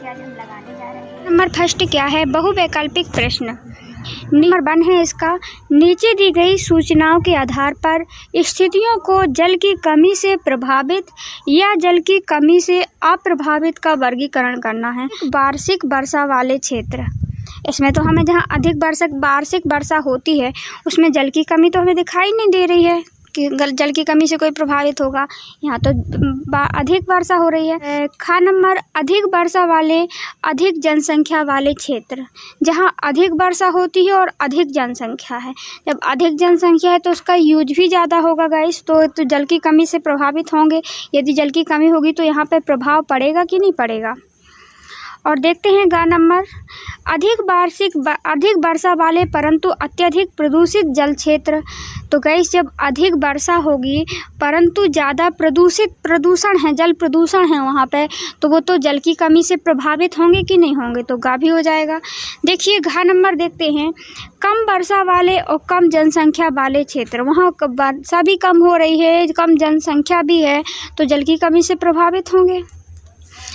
देखिए आज हम लगाने जा रहे हैं। नंबर फर्स्ट क्या है, बहुवैकल्पिक प्रश्न। नंबर 1 है इसका, नीचे दी गई सूचनाओं के आधार पर स्थितियों को जल की कमी से प्रभावित या जल की कमी से अप्रभावित का वर्गीकरण करना है। वार्षिक वर्षा वाले क्षेत्र, इसमें तो हमें जहाँ अधिक वार्षिक वर्षा होती है उसमें जल की कमी तो हमें दिखाई नहीं दे रही है कि जल की कमी से कोई प्रभावित होगा। यहाँ तो अधिक वर्षा हो रही है। खा नंबर, अधिक वर्षा वाले अधिक जनसंख्या वाले क्षेत्र, जहाँ अधिक वर्षा होती है और अधिक जनसंख्या है। जब अधिक जनसंख्या है तो उसका यूज भी ज़्यादा होगा गाइस, तो जल की कमी से प्रभावित होंगे। यदि जल की कमी होगी तो यहाँ पे प्रभाव पड़ेगा कि नहीं पड़ेगा। और देखते हैं गा नंबर, अधिक वर्षा वाले परंतु अत्यधिक प्रदूषित जल क्षेत्र। तो गाइस जब अधिक वर्षा होगी परंतु ज़्यादा प्रदूषण है, जल प्रदूषण है वहाँ पे, तो वो तो जल की कमी से प्रभावित होंगे कि नहीं होंगे, तो गा भी हो जाएगा। देखिए घा नंबर देखते हैं, कम वर्षा वाले और कम जनसंख्या वाले क्षेत्र, वहाँ वर्षा भी कम हो रही है, कम जनसंख्या भी है, तो जल की कमी से प्रभावित होंगे।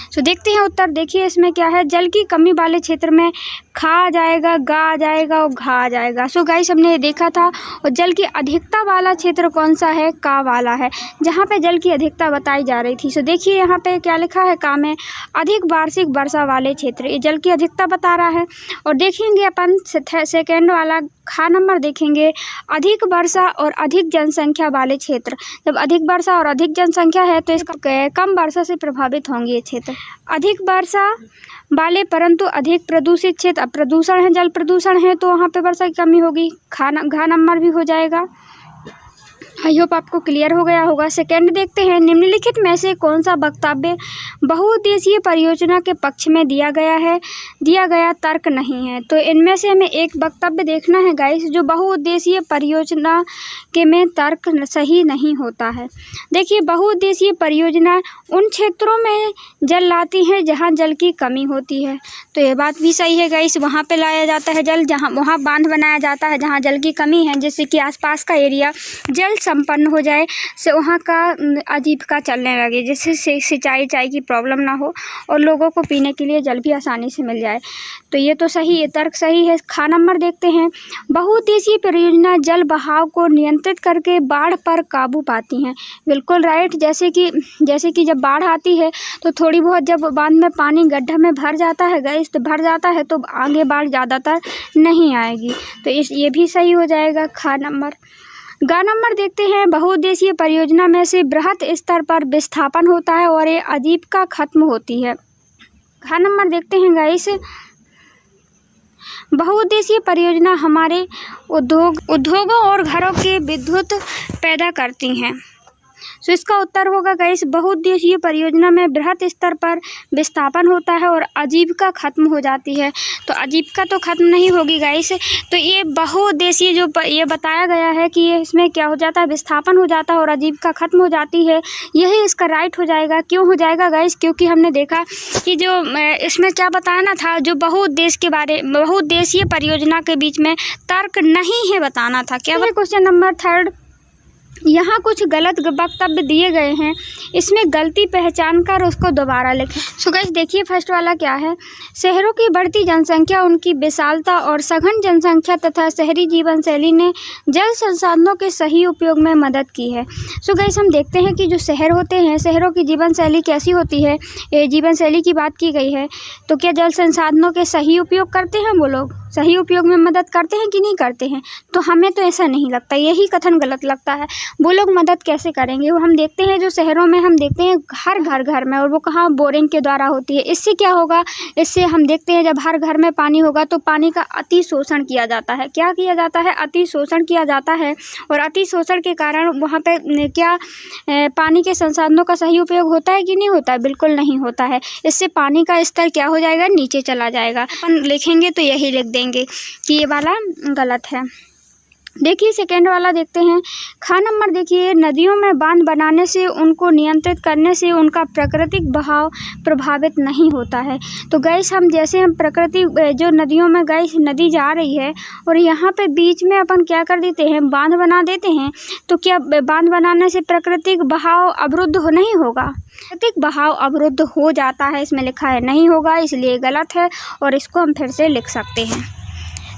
तो देखते हैं उत्तर। देखिए इसमें क्या है, जल की कमी वाले क्षेत्र में खा आ जाएगा, गा आ जाएगा और घा आ जाएगा। सो गाइस हमने ये देखा था। और जल की अधिकता वाला क्षेत्र कौन सा है, का वाला है, जहाँ पे जल की अधिकता बताई जा रही थी। सो देखिए यहाँ पे क्या लिखा है, का में अधिक वार्षिक वर्षा वाले क्षेत्र, ये जल की अधिकता बता रहा है। और देखेंगे अपन सेकेंड वाला खा नंबर देखेंगे, अधिक वर्षा और अधिक जनसंख्या वाले क्षेत्र। जब अधिक वर्षा और अधिक जनसंख्या है तो इसका कम वर्षा से प्रभावित होंगे ये क्षेत्र। अधिक वर्षा वाले परंतु अधिक प्रदूषित क्षेत्र, अब प्रदूषण है, जल प्रदूषण है, तो वहाँ पे वर्षा की कमी होगी, घा नंबर भी हो जाएगा। आई होप आपको क्लियर हो गया होगा। सेकंड देखते हैं, निम्नलिखित में से कौन सा वक्तव्य बहुउद्देशीय परियोजना के पक्ष में दिया गया तर्क नहीं है। तो इनमें से हमें एक वक्तव्य देखना है गाइस, जो बहुउद्देशीय परियोजना के में तर्क सही नहीं होता है। देखिए बहुउद्देशीय परियोजना उन क्षेत्रों में जल लाती है जहाँ जल की कमी होती है, तो ये बात भी सही है गाइस। वहाँ पे लाया जाता है जल, जहाँ वहाँ बांध बनाया जाता है जहाँ जल की कमी है, जैसे कि आसपास का एरिया जल संपन्न हो जाए, से वहाँ का आजीविका चलने लगे, जैसे सिंचाई की प्रॉब्लम ना हो और लोगों को पीने के लिए जल भी आसानी से मिल जाए। तो ये तो सही है, तर्क सही है। खा नंबर देखते हैं, बहुउद्देशीय परियोजना जल बहाव को नियंत्रित करके बाढ़ पर काबू पाती हैं। बिल्कुल राइट। जैसे कि जब बाढ़ आती है तो थोड़ी बहुत, जब बांध में पानी गड्ढा में भर जाता है गाइस, तो भर जाता है तो आगे बाढ़ ज़्यादातर नहीं आएगी, तो ये भी सही हो जाएगा खा नंबर। गा नंबर देखते हैं, बहुउद्देशीय परियोजना में से बृहत स्तर पर विस्थापन होता है और ये आजीविका खत्म होती है। घा नंबर देखते हैं गाइस, बहुउद्देशीय परियोजना हमारे उद्योगों और घरों के विद्युत पैदा करती हैं। तो इसका उत्तर होगा गाइस, बहुउद्देशीय परियोजना में बृहत स्तर पर विस्थापन होता है और आजीविका खत्म हो जाती है। तो आजीविका तो खत्म नहीं होगी गाइस, तो ये बहुउद्देशीय जो ये बताया गया है कि ये इसमें क्या हो जाता है, विस्थापन हो जाता है और आजीविका खत्म हो जाती है, यही इसका राइट हो जाएगा। क्यों हो जाएगा गाइस, क्योंकि हमने देखा कि जो इसमें क्या बताना था, जो बहुउद्देशीय परियोजना के बीच में तर्क नहीं है बताना था। क्या क्वेश्चन नंबर 3, यहाँ कुछ गलत वक्तव्य दिए गए हैं, इसमें गलती पहचान कर उसको दोबारा लिखें। सो गाइस देखिए फर्स्ट वाला क्या है, शहरों की बढ़ती जनसंख्या, उनकी विशालता और सघन जनसंख्या तथा शहरी जीवन शैली ने जल संसाधनों के सही उपयोग में मदद की है। सो गाइस हम देखते हैं कि जो शहर होते हैं, शहरों की जीवन शैली कैसी होती है, जीवन शैली की बात की गई है, तो क्या जल संसाधनों के सही उपयोग करते हैं वो लोग, सही उपयोग में मदद करते हैं कि नहीं करते हैं। तो हमें तो ऐसा नहीं लगता, यही कथन गलत लगता है। वो लोग मदद कैसे करेंगे, वो हम देखते हैं जो शहरों में हम देखते हैं हर घर में, और वो कहाँ बोरिंग के द्वारा होती है। इससे क्या होगा, इससे हम देखते हैं जब हर घर में पानी होगा तो पानी का अति शोषण किया जाता है। क्या किया जाता है, अति शोषण किया जाता है, और अति शोषण के कारण वहाँ पे क्या पानी के संसाधनों का सही उपयोग होता है कि नहीं होता है, बिल्कुल नहीं होता है। इससे पानी का स्तर क्या हो जाएगा, नीचे चला जाएगा। अपन लिखेंगे तो यही लिख देंगे कि ये वाला गलत है। देखिए सेकेंड वाला देखते हैं। खा नंबर देखिए, नदियों में बांध बनाने से उनको नियंत्रित करने से उनका प्राकृतिक बहाव प्रभावित नहीं होता है। तो गाइस हम जैसे हम प्रकृति जो नदियों में गाइस नदी जा रही है और यहाँ पे बीच में अपन क्या कर देते हैं, बांध बना देते हैं, तो क्या बांध बनाने से प्राकृतिक बहाव अवरुद्ध नहीं होगा? प्राकृतिक बहाव अवरुद्ध हो जाता है, इसमें लिखा है नहीं होगा, इसलिए गलत है और इसको हम फिर से लिख सकते हैं।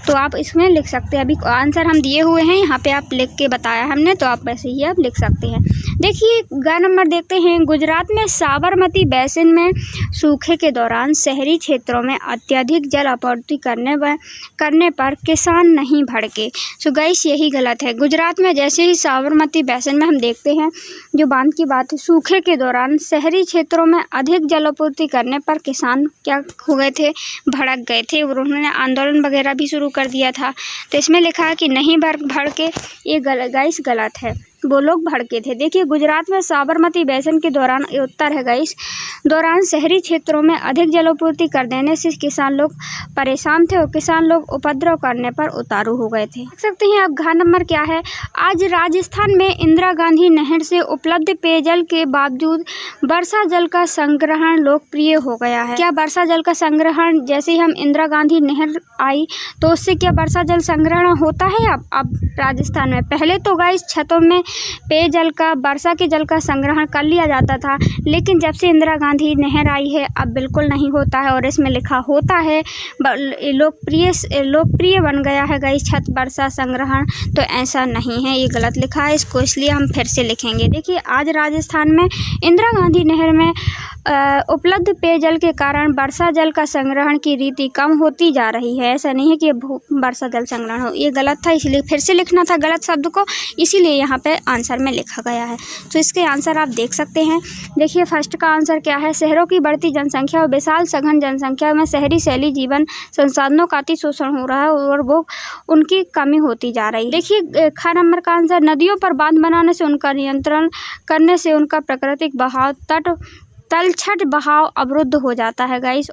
तो आप इसमें लिख सकते हैं, अभी आंसर हम दिए हुए हैं यहाँ पे, आप लिख के बताया हमने, तो आप वैसे ही आप लिख सकते हैं। देखिए ग नंबर देखते हैं। गुजरात में साबरमती बेसिन में सूखे के दौरान शहरी क्षेत्रों में अत्यधिक जल आपूर्ति करने पर किसान नहीं भड़के। सो गाइस यही गलत है। गुजरात में जैसे ही साबरमती बेसिन में हम देखते हैं जो बांध की बात है, सूखे के दौरान शहरी क्षेत्रों में अधिक जल आपूर्ति करने पर किसान क्या हो गए थे, भड़क गए थे और उन्होंने आंदोलन वगैरह भी शुरू कर दिया था। तो इसमें लिखा है कि नहीं भड़के, ये गाइस गलत है, वो लोग भड़के थे। देखिए गुजरात में साबरमती बेसिन के दौरान, ये उत्तर है गाइस, दौरान शहरी क्षेत्रों में अधिक जलापूर्ति कर देने से किसान लोग परेशान थे और किसान लोग उपद्रव करने पर उतारू हो गए थे। देख सकते हैं अब घ नंबर क्या है। आज राजस्थान में इंदिरा गांधी नहर से उपलब्ध पेयजल के बावजूद वर्षा जल का संग्रहण लोकप्रिय हो गया है। क्या वर्षा जल का संग्रहण, जैसे ही हम इंदिरा गांधी नहर आई तो उससे क्या वर्षा जल संग्रहण होता है अब राजस्थान में? पहले तो गाइस छतों में पेयजल का, वर्षा के जल का संग्रहण कर लिया जाता था, लेकिन जब से इंदिरा गांधी नहर आई है अब बिल्कुल नहीं होता है और इसमें लिखा होता है लोकप्रिय बन गया है गाइस छत वर्षा संग्रहण। तो ऐसा नहीं है, ये गलत लिखा है इसको, इसलिए हम फिर से लिखेंगे। देखिए आज राजस्थान में इंदिरा गांधी नहर में उपलब्ध पेयजल के कारण वर्षा जल का संग्रहण की रीति कम होती जा रही है। ऐसा नहीं है कि वर्षा जल संग्रहण हो, ये गलत था, इसलिए फिर से लिखना था गलत शब्द को, इसीलिए यहाँ पे आंसर में लिखा गया है। तो इसके आंसर आप देख सकते हैं। देखिए फर्स्ट का आंसर क्या है, शहरों की बढ़ती जनसंख्या और विशाल सघन जनसंख्या में शहरी शैली जीवन संसाधनों का अति शोषण हो रहा है और वो उनकी कमी होती जा रही है। देखिए ख नंबर का आंसर, नदियों पर बांध बनाने से उनका नियंत्रण करने से उनका प्राकृतिक बहाव तलछट बहाव अवरुद्ध हो जाता है गाइस।